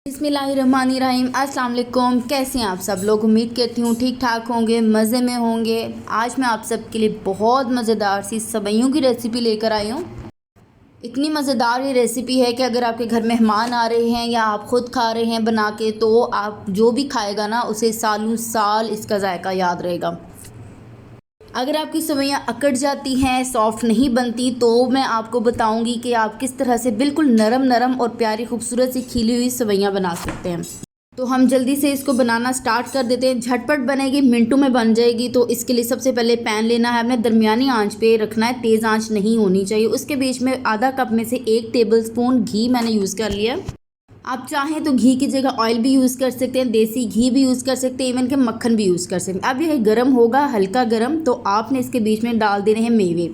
बिस्मिल्लाहिर्रहमानिर्रहीम। अस्सलाम वालेकुम। कैसे हैं आप सब लोग? उम्मीद करती हूँ ठीक ठाक होंगे, मज़े में होंगे। आज मैं आप सब के लिए बहुत मज़ेदार सी सेवइयों की रेसिपी लेकर आई हूँ। इतनी मज़ेदार ये रेसिपी है कि अगर आपके घर मेहमान आ रहे हैं या आप ख़ुद खा रहे हैं बना के, तो आप जो भी खाएगा ना उसे सालों साल इसका जायका याद रहेगा। अगर आपकी सेवइयाँ अकड़ जाती हैं, सॉफ़्ट नहीं बनती, तो मैं आपको बताऊंगी कि आप किस तरह से बिल्कुल नरम नरम और प्यारी खूबसूरत सी खिली हुई सेवइयाँ बना सकते हैं। तो हम जल्दी से इसको बनाना स्टार्ट कर देते हैं। झटपट बनेगी, मिनटों में बन जाएगी। तो इसके लिए सबसे पहले पैन लेना है, हमने दरमियानी आंच पे रखना है, तेज़ आंच नहीं होनी चाहिए। उसके बीच में आधा कप में से 1 टेबलस्पून घी मैंने यूज़ कर लिया। आप चाहें तो घी की जगह ऑयल भी यूज़ कर सकते हैं, देसी घी भी यूज़ कर सकते हैं, इवन के मक्खन भी यूज़ कर सकते हैं। अब यह गर्म होगा, हल्का गर्म, तो आपने इसके बीच में डाल देने हैं मेवे।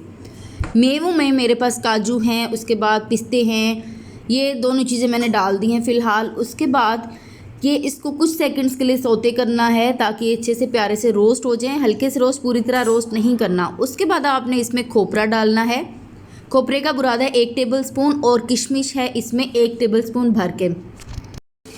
मेवों में मेरे पास काजू हैं, उसके बाद पिस्ते हैं, ये दोनों चीज़ें मैंने डाल दी हैं फ़िलहाल। उसके बाद ये इसको कुछ सेकंड्स के लिए सौते करना है ताकि अच्छे से प्यारे से रोस्ट हो जाएं। हल्के से रोस्ट, पूरी तरह रोस्ट नहीं करना। उसके बाद आपने इसमें खोपरा डालना है। खोपरे का बुरादा 1 टेबलस्पून और किशमिश है इसमें 1 टेबलस्पून भर के।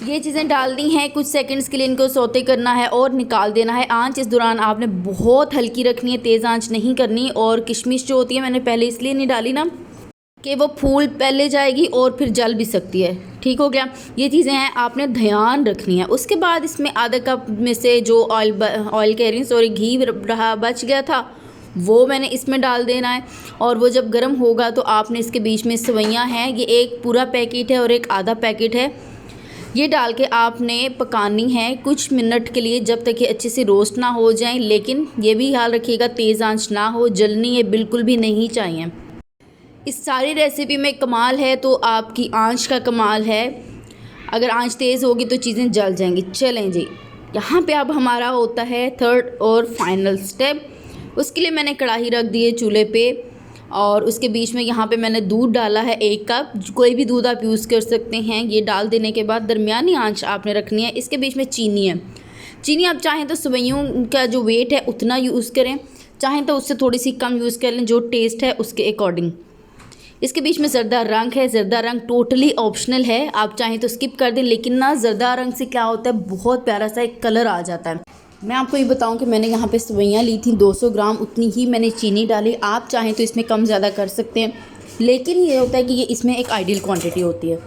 ये चीज़ें डाल दी हैं, कुछ सेकंड्स के लिए इनको सौते करना है और निकाल देना है। आंच इस दौरान आपने बहुत हल्की रखनी है, तेज़ आंच नहीं करनी। और किशमिश जो होती है मैंने पहले इसलिए नहीं डाली ना कि वो फूल पहले जाएगी और फिर जल भी सकती है। ठीक हो गया? ये चीज़ें हैं, आपने ध्यान रखनी है। उसके बाद इसमें आधा कप में से जो ऑयल कह रही हूँ, सॉरी, घी रहा बच गया था, वो मैंने इसमें डाल देना है। और वो जब गर्म होगा तो आपने इसके बीच में सेवइयाँ हैं, ये एक पूरा पैकेट है और एक आधा पैकेट है, ये डाल के आपने पकानी है कुछ मिनट के लिए, जब तक ये अच्छे से रोस्ट ना हो जाएं। लेकिन ये भी ख्याल रखिएगा तेज़ आंच ना हो, जलनी ये बिल्कुल भी नहीं चाहिए। इस सारी रेसिपी में कमाल है तो आपकी आंच का कमाल है। अगर आंच तेज़ होगी तो चीज़ें जल जाएंगी। चलें जी, यहाँ पे अब हमारा होता है थर्ड और फाइनल स्टेप। उसके लिए मैंने कढ़ाई रख दी है चूल्हे पे और उसके बीच में यहाँ पे मैंने दूध डाला है 1 कप। कोई भी दूध आप यूज़ कर सकते हैं। ये डाल देने के बाद दरमियानी आंच आपने रखनी है। इसके बीच में चीनी है। चीनी आप चाहें तो सेवइयों का जो वेट है उतना यूज़ करें, चाहें तो उससे थोड़ी सी कम यूज़ कर लें, जो टेस्ट है उसके अकॉर्डिंग। इसके बीच में ज़रदा रंग है। ज़रदा रंग टोटली ऑप्शनल है, आप चाहें तो स्किप कर दें, लेकिन ना ज़रदा रंग से क्या होता है, बहुत प्यारा सा एक कलर आ जाता है। मैं आपको ये बताऊं कि मैंने यहाँ पे सेवइयाँ ली थी 200 ग्राम, उतनी ही मैंने चीनी डाली। आप चाहें तो इसमें कम ज़्यादा कर सकते हैं, लेकिन ये होता है कि ये इसमें एक आइडियल क्वांटिटी होती है।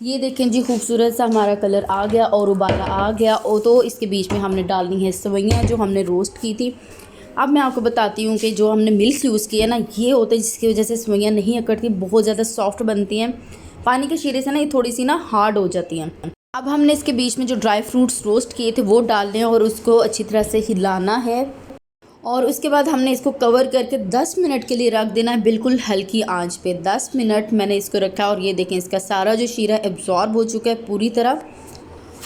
ये देखें जी, खूबसूरत सा हमारा कलर आ गया और उबाला आ गया। और तो इसके बीच में हमने डालनी है सेवइयाँ जो हमने रोस्ट की थी। अब मैं आपको बताती हूँ कि जो हमने मिल्क यूज़ किया ना, ये होता है जिसकी वजह से सेवइयाँ नहीं अकड़ती, बहुत ज़्यादा सॉफ्ट बनती हैं। पानी के शीरे से ना ये थोड़ी सी ना हार्ड हो जाती हैं। अब हमने इसके बीच में जो ड्राई फ्रूट्स रोस्ट किए थे वो डालने हैं और उसको अच्छी तरह से हिलाना है। और उसके बाद हमने इसको कवर करके 10 मिनट के लिए रख देना है, बिल्कुल हल्की आंच पे। 10 मिनट मैंने इसको रखा और ये देखें, इसका सारा जो शीरा एब्जॉर्ब हो चुका है पूरी तरह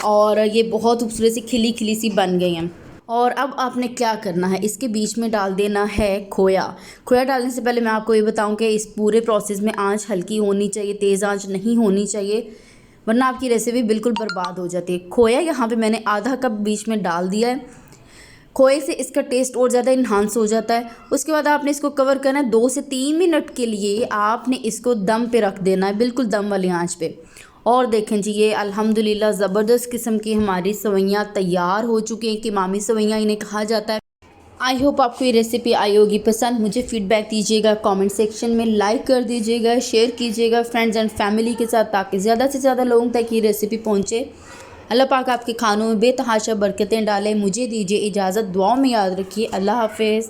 और ये बहुत खूबसूरत सी खिली खिली सी बन गई हैं। और अब आपने क्या करना है, इसके बीच में डाल देना है खोया। खोया डालने से पहले मैं आपको ये बताऊं कि इस पूरे प्रोसेस में आंच हल्की होनी चाहिए, तेज़ आंच नहीं होनी चाहिए, वरना आपकी रेसिपी बिल्कुल बर्बाद हो जाती है। खोया यहाँ पे मैंने आधा कप बीच में डाल दिया है। खोए से इसका टेस्ट और ज़्यादा इन्हांस हो जाता है। उसके बाद आपने इसको कवर करना है 2 से 3 मिनट के लिए। आपने इसको दम पे रख देना है, बिल्कुल दम वाली आंच पे। और देखें जी, ये अल्हम्दुलिल्लाह ज़बरदस्त किस्म की हमारी सेवइयाँ तैयार हो चुकी हैं, कीमामी सेवइयाँ इन्हें कहा जाता है। आई होप आपको ये रेसिपी आई होगी पसंद। मुझे फ़ीडबैक दीजिएगा कमेंट सेक्शन में, लाइक कर दीजिएगा, शेयर कीजिएगा फ्रेंड्स एंड फैमिली के साथ, ताकि ज़्यादा से ज़्यादा लोगों तक ये रेसिपी पहुँचे। अल्लाह पाक आपके खानों में बेतहाशा बरकतें डालें। मुझे दीजिए इजाज़त, दुआओं में याद रखिए। अल्लाह हाफ़िज़।